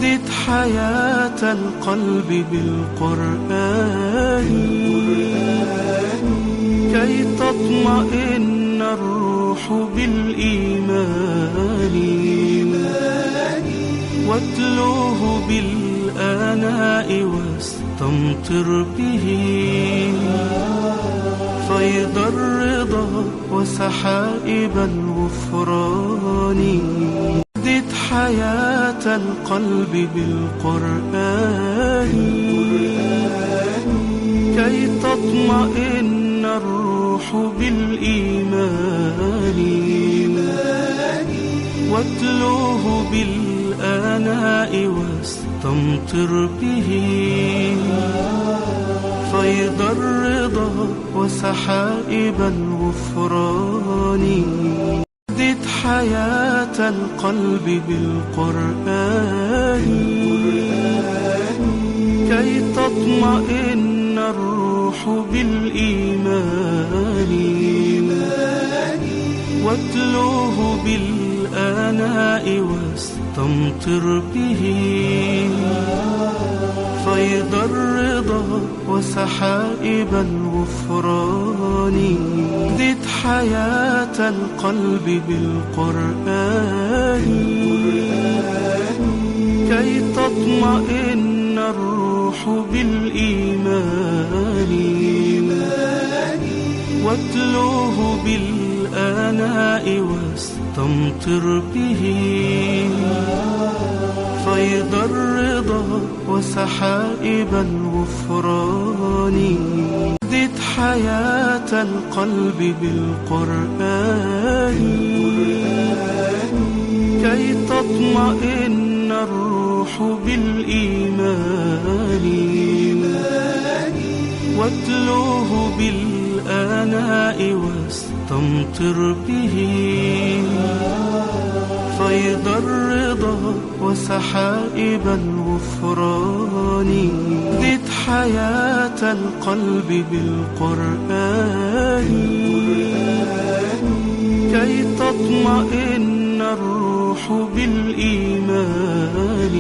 زد حياة القلب بالقرآن كي تطمئن الروح بالإيمان واتلوه بالآناء واستمطر به فيض الرضا وسحائب الغفران. زد حياة القلب بالقرآن كي تطمئن الروح بالإيمان واتلوه بالآناء واستمطر به فيض الرضا وسحائب الغفران. زد حياة القلب بالقرآن كي تطمئن الروح بالإيمان واتلوه بالآناء واستمطر به فيض الرضا وسحائب الغفران. زد حياة القلب بالقرآن كي تطمئن الروح بالإيمان واتلوه بالآناء واستمطر به فيض الرضا وسحائب الغفران. زد حياة القلب بالقرآن كي تطمئن الروح بالإيمان واتلوه بالآناء واستمطر به فيض الرضا وسحائب الغفران. زد حياة القلب بالقرآن كي تطمئن الروح بالإيمان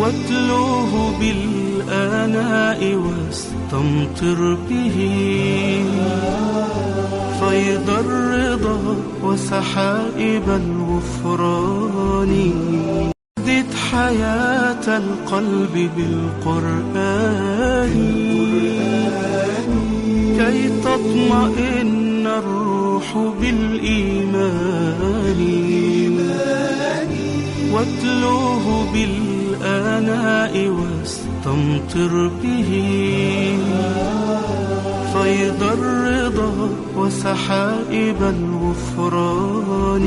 واتلوه بالآناء واستمطر به فيض الرضا وسحائب الغفران. زد حياة القلب بالقرآن كي تطمئن الروح بالإيمان واتلوه بالآناء واستمطر به فيض الرضا وسحائب الغفران.